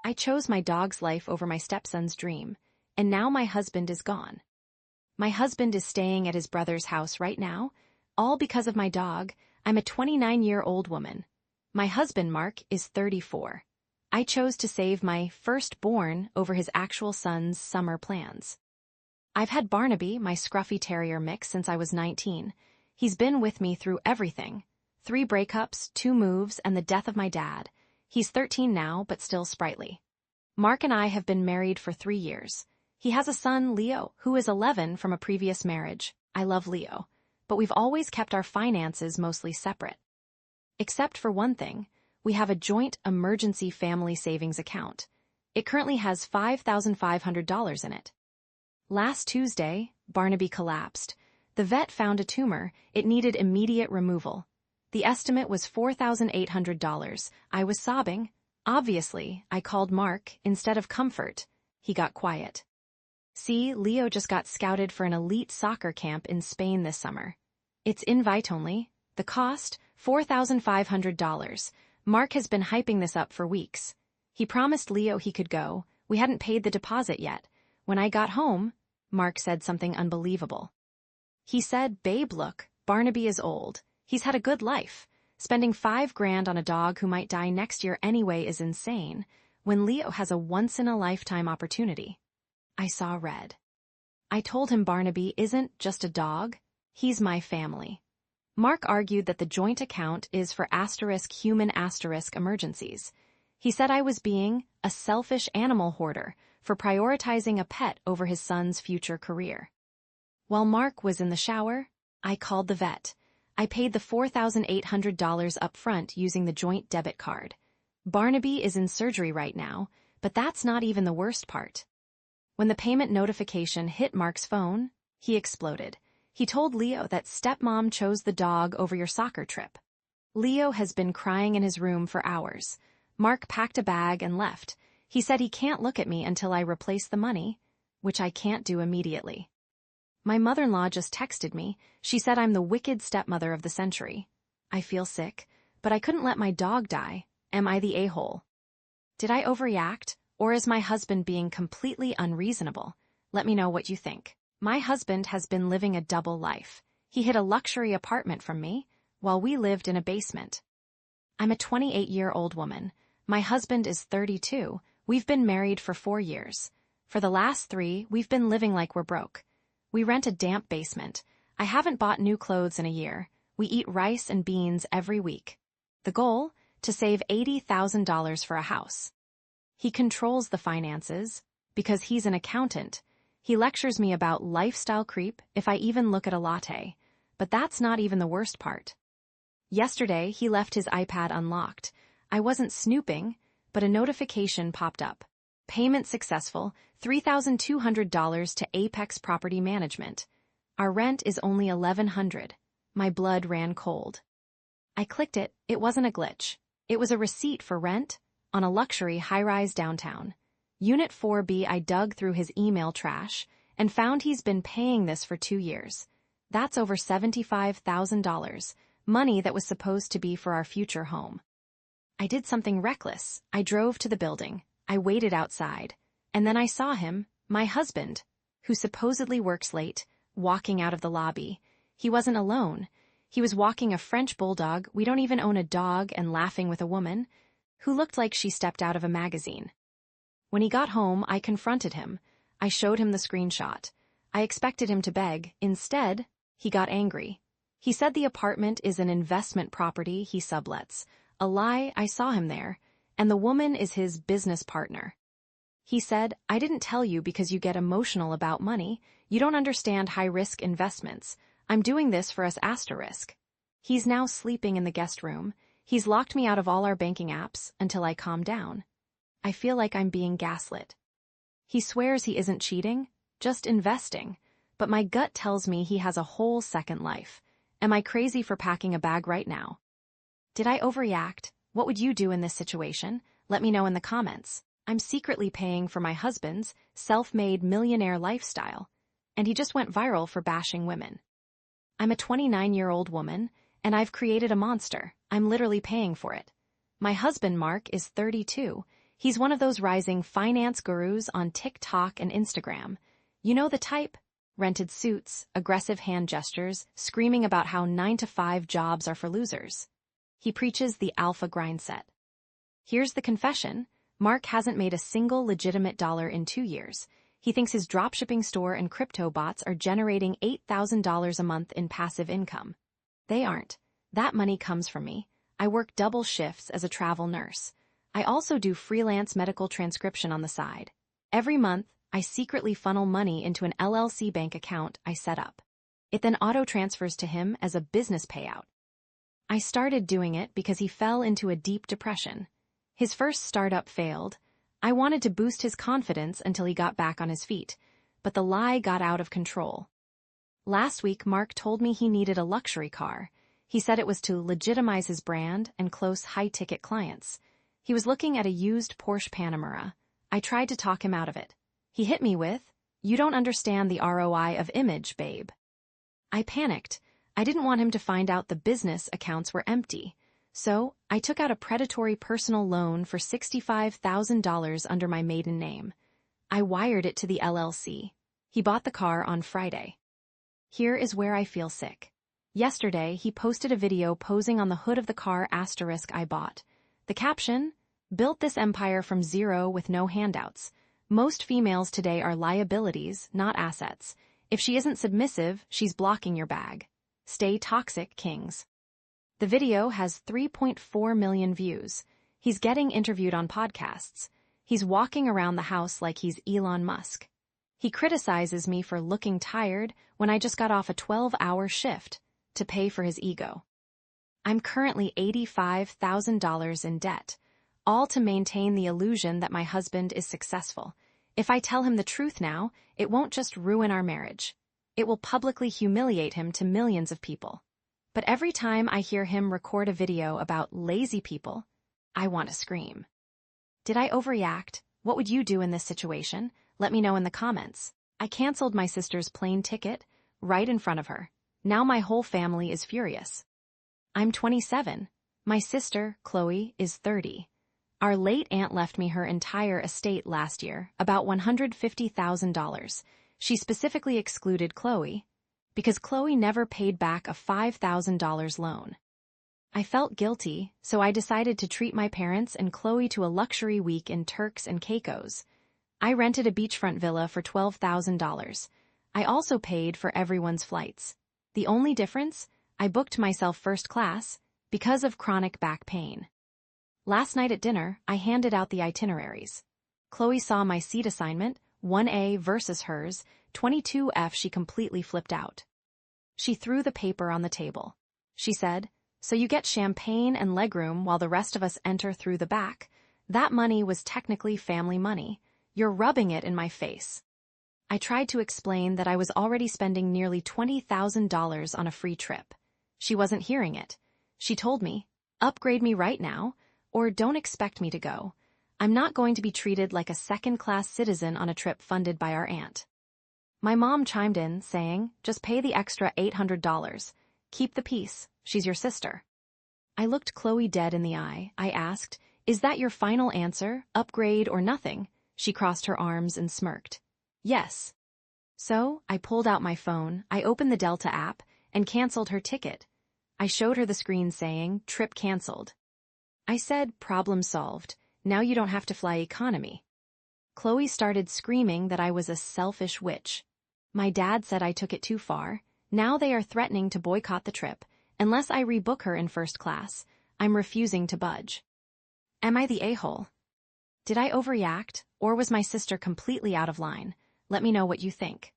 I chose my dog's life over my stepson's dream, and now my husband is gone. My husband is staying at his brother's house right now, all because of my dog. I'm a 29-year-old woman. My husband, Mark, is 34. I chose to save my firstborn over his actual son's summer plans. I've had Barnaby, my scruffy terrier mix, since I was 19. He's been with me through everything. 3 breakups, 2 moves, and the death of my dad. He's 13 now, but still sprightly. Mark and I have been married for 3 years. He has a son, Leo, who is 11 from a previous marriage. I love Leo, but we've always kept our finances mostly separate. Except for one thing, we have a joint emergency family savings account. It currently has $5,500 in it. Last Tuesday, Barnaby collapsed. The vet found a tumor. It needed immediate removal. The estimate was $4,800. I was sobbing. Obviously, I called Mark instead of Comfort. He got quiet. See, Leo just got scouted for an elite soccer camp in Spain this summer. It's invite only. The cost, $4,500. Mark has been hyping this up for weeks. He promised Leo he could go. We hadn't paid the deposit yet. When I got home, Mark said something unbelievable. He said, "Babe, look, Barnaby is old. He's had a good life. Spending $5,000 on a dog who might die next year anyway is insane, when Leo has a once-in-a-lifetime opportunity." I saw red. I told him Barnaby isn't just a dog, he's my family. Mark argued that the joint account is for *human emergencies. He said I was being a selfish animal hoarder for prioritizing a pet over his son's future career. While Mark was in the shower, I called the vet. I paid the $4,800 up front using the joint debit card. Barnaby is in surgery right now, but that's not even the worst part. When the payment notification hit Mark's phone, he exploded. He told Leo that stepmom chose the dog over your soccer trip. Leo has been crying in his room for hours. Mark packed a bag and left. He said he can't look at me until I replace the money, which I can't do immediately. My mother-in-law just texted me. She said I'm the wicked stepmother of the century. I feel sick, but I couldn't let my dog die. Am I the a-hole? Did I overreact, or is my husband being completely unreasonable? Let me know what you think. My husband has been living a double life. He hid a luxury apartment from me, while we lived in a basement. I'm a 28-year-old woman. My husband is 32. We've been married for 4 years. For the last 3, we've been living like we're broke. We rent a damp basement. I haven't bought new clothes in a year. We eat rice and beans every week. The goal? To save $80,000 for a house. He controls the finances, because he's an accountant. He lectures me about lifestyle creep if I even look at a latte. But that's not even the worst part. Yesterday, he left his iPad unlocked. I wasn't snooping, but a notification popped up. Payment successful, $3,200 to Apex Property Management. Our rent is only $1,100. My blood ran cold. I clicked it. It wasn't a glitch. It was a receipt for rent on a luxury high-rise downtown. Unit 4B. I dug through his email trash and found he's been paying this for 2 years. That's over $75,000, money that was supposed to be for our future home. I did something reckless. I drove to the building. I waited outside. And then I saw him, my husband, who supposedly works late, walking out of the lobby. He wasn't alone. He was walking a French bulldog. We don't even own a dog, and laughing with a woman who looked like she stepped out of a magazine. When he got home, I confronted him. I showed him the screenshot. I expected him to beg. Instead, he got angry. He said the apartment is an investment property he sublets. A lie. I saw him there. And the woman is his business partner. He said, "I didn't tell you because you get emotional about money. You don't understand high-risk investments. I'm doing this for us *." He's now sleeping in the guest room. He's locked me out of all our banking apps until I calm down. I feel like I'm being gaslit. He swears he isn't cheating, just investing. But my gut tells me he has a whole second life. Am I crazy for packing a bag right now? Did I overreact? What would you do in this situation? Let me know in the comments. I'm secretly paying for my husband's self-made millionaire lifestyle, and he just went viral for bashing women. I'm a 29-year-old woman, and I've created a monster. I'm literally paying for it. My husband, Mark, is 32. He's one of those rising finance gurus on TikTok and Instagram. You know the type? Rented suits, aggressive hand gestures, screaming about how 9-to-5 jobs are for losers. He preaches the alpha grind set. Here's the confession. Mark hasn't made a single legitimate dollar in 2 years. He thinks his dropshipping store and crypto bots are generating $8,000 a month in passive income. They aren't. That money comes from me. I work double shifts as a travel nurse. I also do freelance medical transcription on the side. Every month, I secretly funnel money into an LLC bank account I set up. It then auto-transfers to him as a business payout. I started doing it because he fell into a deep depression. His first startup failed. I wanted to boost his confidence until he got back on his feet, but the lie got out of control. Last week, Mark told me he needed a luxury car. He said it was to legitimize his brand and close high-ticket clients. He was looking at a used Porsche Panamera. I tried to talk him out of it. He hit me with, "You don't understand the ROI of image, babe." I panicked. I didn't want him to find out the business accounts were empty. So, I took out a predatory personal loan for $65,000 under my maiden name. I wired it to the LLC. He bought the car on Friday. Here is where I feel sick. Yesterday, he posted a video posing on the hood of the car I bought. The caption, "Built this empire from zero with no handouts. Most females today are liabilities, not assets. If she isn't submissive, she's blocking your bag. Stay toxic, kings." The video has 3.4 million views. He's getting interviewed on podcasts. He's walking around the house like he's Elon Musk. He criticizes me for looking tired when I just got off a 12-hour shift to pay for his ego. I'm currently $85,000 in debt, all to maintain the illusion that my husband is successful. If I tell him the truth now, it won't just ruin our marriage. It will publicly humiliate him to millions of people. But every time I hear him record a video about lazy people, I want to scream. Did I overreact? What would you do in this situation? Let me know in the comments. I canceled my sister's plane ticket right in front of her. Now my whole family is furious. I'm 27. My sister, Chloe, is 30. Our late aunt left me her entire estate last year, about $150,000. She specifically excluded Chloe, because Chloe never paid back a $5,000 loan. I felt guilty, so I decided to treat my parents and Chloe to a luxury week in Turks and Caicos. I rented a beachfront villa for $12,000. I also paid for everyone's flights. The only difference? I booked myself first class because of chronic back pain. Last night at dinner, I handed out the itineraries. Chloe saw my seat assignment, 1A versus hers, 22F. She completely flipped out. She threw the paper on the table. She said, "So you get champagne and legroom while the rest of us enter through the back. That money was technically family money. You're rubbing it in my face." I tried to explain that I was already spending nearly $20,000 on a free trip. She wasn't hearing it. She told me, "Upgrade me right now, or don't expect me to go. I'm not going to be treated like a second-class citizen on a trip funded by our aunt." My mom chimed in, saying, "Just pay the extra $800. Keep the peace. She's your sister." I looked Chloe dead in the eye. I asked, "Is that your final answer, upgrade or nothing?" She crossed her arms and smirked. "Yes." So, I pulled out my phone, I opened the Delta app, and canceled her ticket. I showed her the screen saying, "Trip canceled." I said, "Problem solved. Now you don't have to fly economy." Chloe started screaming that I was a selfish witch. My dad said I took it too far. Now they are threatening to boycott the trip. Unless I rebook her in first class, I'm refusing to budge. Am I the a-hole? Did I overreact, or was my sister completely out of line? Let me know what you think.